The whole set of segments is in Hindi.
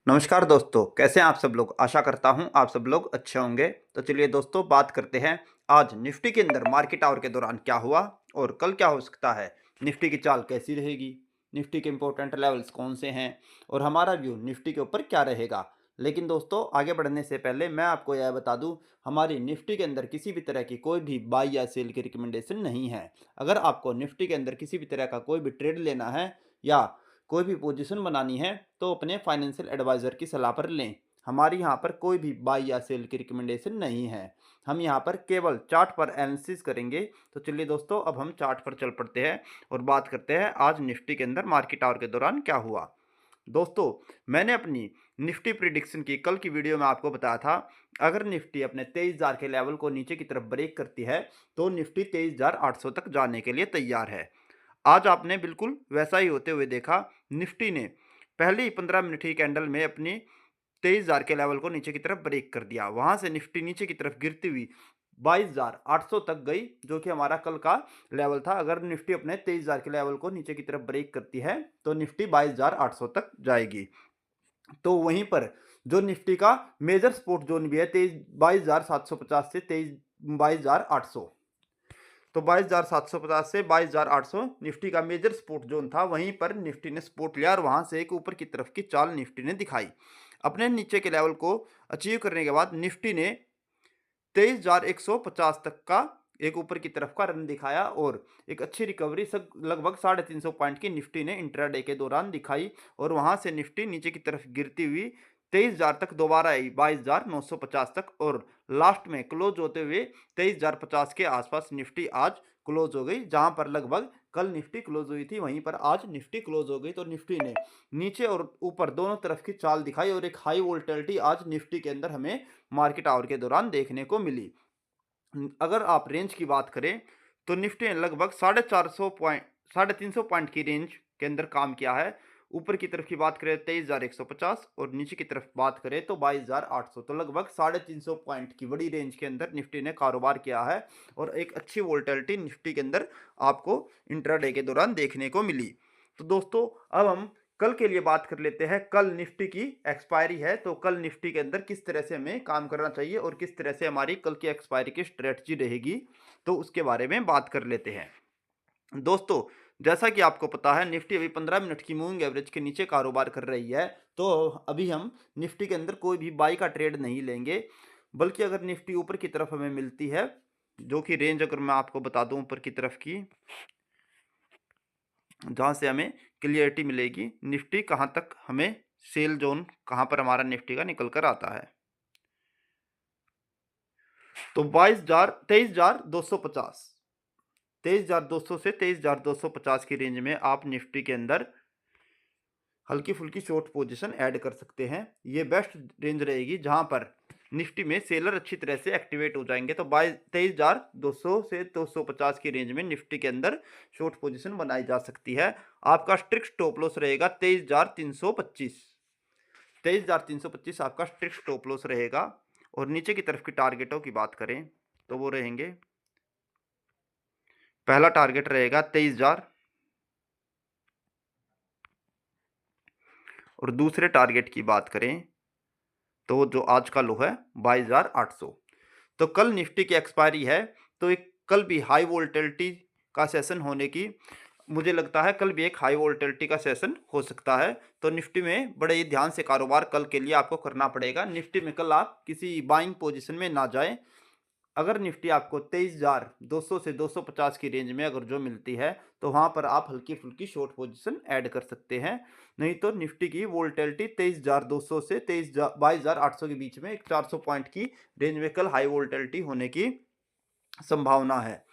नमस्कार दोस्तों, कैसे हैं आप सब लोग। आशा करता हूं आप सब लोग अच्छे होंगे। तो चलिए दोस्तों, बात करते हैं आज निफ्टी के अंदर मार्केट आवर के दौरान क्या हुआ और कल क्या हो सकता है। निफ्टी की चाल कैसी रहेगी, निफ्टी के इंपॉर्टेंट लेवल्स कौन से हैं और हमारा व्यू निफ्टी के ऊपर क्या रहेगा। लेकिन दोस्तों, आगे बढ़ने से पहले मैं आपको यह बता दूं, हमारी निफ्टी के अंदर किसी भी तरह की कोई भी बाई या सेल की रिकमेंडेशन नहीं है। अगर आपको निफ्टी के अंदर किसी भी तरह का कोई भी ट्रेड लेना है या कोई भी पोजीशन बनानी है तो अपने फाइनेंशियल एडवाइज़र की सलाह पर लें। हमारी यहाँ पर कोई भी बाई या सेल की रिकमेंडेशन नहीं है। हम यहाँ पर केवल चार्ट पर एनालिसिस करेंगे। तो चलिए दोस्तों, अब हम चार्ट पर चल पड़ते हैं और बात करते हैं आज निफ्टी के अंदर मार्केट आवर के दौरान क्या हुआ। दोस्तों, मैंने अपनी निफ्टी प्रिडिक्शन की कल की वीडियो में आपको बताया था, अगर निफ्टी अपने 23,000 के लेवल को नीचे की तरफ ब्रेक करती है तो निफ्टी 23,800 तक जाने के लिए तैयार है। आज आपने बिल्कुल वैसा ही होते हुए देखा। निफ्टी ने पहले ही 15 मिनट की कैंडल में अपनी 23,000 के लेवल को नीचे की तरफ ब्रेक कर दिया। वहां से निफ्टी नीचे की तरफ गिरती हुई 22,800 तक गई, जो कि हमारा कल का लेवल था। अगर निफ्टी अपने 23,000 के लेवल को नीचे की तरफ ब्रेक करती है तो निफ्टी 22,800 तक जाएगी। तो वहीं पर जो निफ्टी का मेजर सपोर्ट जोन भी है 22,750 से 22,800, तो 22,750 से 22,800 निफ्टी का मेजर सपोर्ट जोन था। वहीं पर निफ्टी ने सपोर्ट लिया और वहां से एक ऊपर की तरफ की चाल निफ्टी ने दिखाई। अपने नीचे के लेवल को अचीव करने के बाद निफ्टी ने 23,150 तक का एक ऊपर की तरफ का रन दिखाया और एक अच्छी रिकवरी लगभग 350 पॉइंट की निफ्टी ने इंट्राडे के दौरान दिखाई। और वहां से निफ्टी नीचे की तरफ गिरती हुई 23,000 तक दोबारा आई, 22,950 तक, और लास्ट में क्लोज होते हुए 23,050 के आसपास निफ्टी आज क्लोज हो गई। जहां पर लगभग कल निफ्टी क्लोज हुई थी वहीं पर आज निफ्टी क्लोज हो गई। तो निफ्टी ने नीचे और ऊपर दोनों तरफ की चाल दिखाई और एक हाई वोल्टिलिटी आज निफ्टी के अंदर हमें मार्केट आवर के दौरान देखने को मिली। अगर आप रेंज की बात करें तो निफ्टी ने लगभग 350 पॉइंट की रेंज के अंदर काम किया है। ऊपर की तरफ की बात करें 23,150 और नीचे की तरफ बात करें तो 22,800, तो लगभग 350 पॉइंट की बड़ी रेंज के अंदर निफ्टी ने कारोबार किया है और एक अच्छी वोल्टिलिटी निफ्टी के अंदर आपको इंट्राडे के दौरान देखने को मिली। तो दोस्तों, अब हम कल के लिए बात कर लेते हैं। कल निफ्टी की एक्सपायरी है, तो कल निफ्टी के अंदर किस तरह से हमें काम करना चाहिए और किस तरह से हमारी कल की एक्सपायरी की स्ट्रेटजी रहेगी, तो उसके बारे में बात कर लेते हैं। दोस्तों, जैसा कि आपको पता है निफ्टी अभी 15 मिनट की मूविंग एवरेज के नीचे कारोबार कर रही है। तो अभी हम निफ्टी के अंदर कोई भी बाई का ट्रेड नहीं लेंगे, बल्कि अगर निफ्टी ऊपर की तरफ हमें मिलती है, जो कि रेंज अगर मैं आपको बता दूं ऊपर की तरफ की, जहाँ से हमें क्लियरिटी मिलेगी निफ्टी कहाँ तक हमें सेल जोन कहाँ पर हमारा निफ्टी का निकल कर आता है। तो 23,250, 23,200 से 23,250 की रेंज में आप निफ्टी के अंदर हल्की फुल्की शॉर्ट पोजीशन ऐड कर सकते हैं। ये बेस्ट रेंज रहेगी जहां पर निफ्टी में सेलर अच्छी तरह से एक्टिवेट हो जाएंगे। तो 23,200 से 250 की रेंज में निफ्टी के अंदर शॉर्ट पोजीशन बनाई जा सकती है। आपका स्ट्रिक्ट स्टॉप लॉस रहेगा 23,325, 23,325 आपका स्ट्रिक्ट स्टॉप लॉस रहेगा। और नीचे की तरफ की टारगेटों की बात करें तो वो रहेंगे, पहला टारगेट रहेगा 23,000 और दूसरे टारगेट की बात करें तो जो आज का लो है 22,800। तो कल निफ्टी की एक्सपायरी है, तो एक कल भी हाई वोल्टिलिटी का सेशन होने की मुझे लगता है, कल भी एक हाई वोल्टिलिटी का सेशन हो सकता है। तो निफ्टी में बड़े ही ध्यान से कारोबार कल के लिए आपको करना पड़ेगा। निफ्टी में कल आप किसी बाइंग पोजीशन में ना जाएं। अगर निफ्टी आपको 23,200 से 250 की रेंज में अगर जो मिलती है तो वहां पर आप हल्की फुल्की शॉर्ट पोजीशन ऐड कर सकते हैं। नहीं तो निफ्टी की वोल्टिलिटी 23,200 से 22,800 के बीच में एक 400 पॉइंट की रेंज में कल हाई वोल्टिलिटी होने की संभावना है।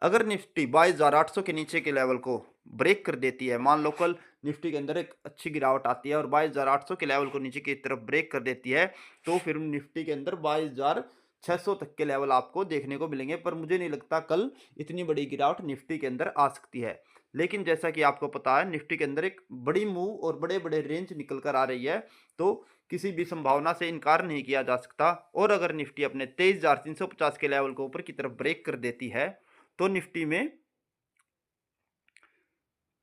अगर निफ्टी 22,800 के नीचे के लेवल को ब्रेक कर देती है, मान लो कल निफ्टी के अंदर एक अच्छी गिरावट आती है और 22,800 के लेवल को नीचे की तरफ ब्रेक कर देती है, तो फिर निफ्टी के अंदर 22,600 तक के लेवल आपको देखने को मिलेंगे। पर मुझे नहीं लगता कल इतनी बड़ी गिरावट निफ्टी के अंदर आ सकती है। लेकिन जैसा कि आपको पता है निफ्टी के अंदर एक बड़ी मूव और बड़े बड़े रेंज निकल कर आ रही है, तो किसी भी संभावना से इनकार नहीं किया जा सकता। और अगर निफ्टी अपने 23,350 के लेवल को ऊपर की तरफ ब्रेक कर देती है तो निफ्टी में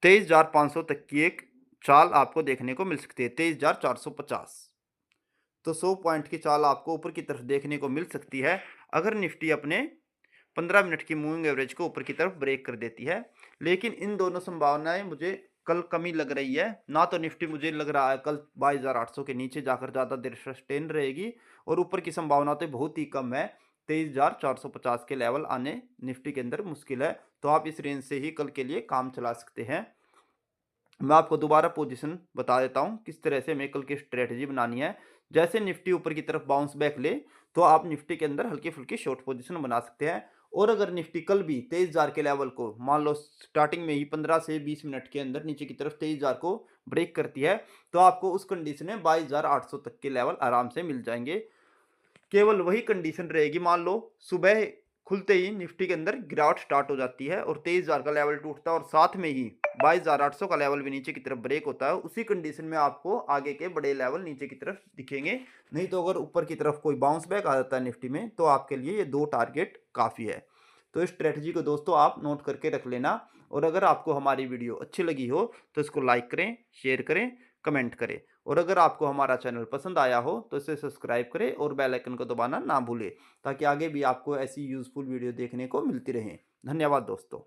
23,500 तक की एक चाल आपको देखने को मिल सकती है, 23,450। तो 100 पॉइंट की चाल आपको ऊपर की तरफ देखने को मिल सकती है अगर निफ्टी अपने 15 मिनट की मूविंग एवरेज को ऊपर की तरफ ब्रेक कर देती है। लेकिन इन दोनों संभावनाएं मुझे कल कमी लग रही है। ना तो निफ्टी मुझे लग रहा है कल 22,800 के नीचे जाकर ज़्यादा देर सस्टेन रहेगी, और ऊपर की संभावना तो बहुत ही कम है। 23,450 के लेवल आने निफ्टी के अंदर मुश्किल है। तो आप इस रेंज से ही कल के लिए काम चला सकते हैं। मैं आपको दोबारा पोजीशन बता देता हूँ किस तरह से हमें कल की स्ट्रेटजी बनानी है। जैसे निफ्टी ऊपर की तरफ बाउंस बैक ले, तो आप निफ्टी के अंदर हल्की फुल्की शॉर्ट पोजीशन बना सकते हैं। और अगर निफ्टी कल भी 23,000 के लेवल को मान लो स्टार्टिंग में ही 15 से 20 मिनट के अंदर नीचे की तरफ 23,000 को ब्रेक करती है, तो आपको उस कंडीशन में 22,800 तक के लेवल आराम से मिल जाएंगे। केवल वही कंडीशन रहेगी, मान लो सुबह खुलते ही निफ्टी के अंदर गिरावट स्टार्ट हो जाती है और 23,000 का लेवल टूटता है और साथ में ही 22,800 का लेवल भी नीचे की तरफ ब्रेक होता है। उसी कंडीशन में आपको आगे के बड़े लेवल नीचे की तरफ दिखेंगे। नहीं तो अगर ऊपर की तरफ कोई बाउंस बैक आ जाता है निफ्टी में, तो आपके लिए ये 2 टारगेट काफ़ी है। तो इस स्ट्रेटजी को दोस्तों आप नोट करके रख लेना। और अगर आपको हमारी वीडियो अच्छी लगी हो तो इसको लाइक करें, शेयर करें, कमेंट करें। और अगर आपको हमारा चैनल पसंद आया हो तो इसे सब्सक्राइब करें और बेल आइकन को दबाना ना भूलें, ताकि आगे भी आपको ऐसी यूज़फुल वीडियो देखने को मिलती रहें। धन्यवाद दोस्तों।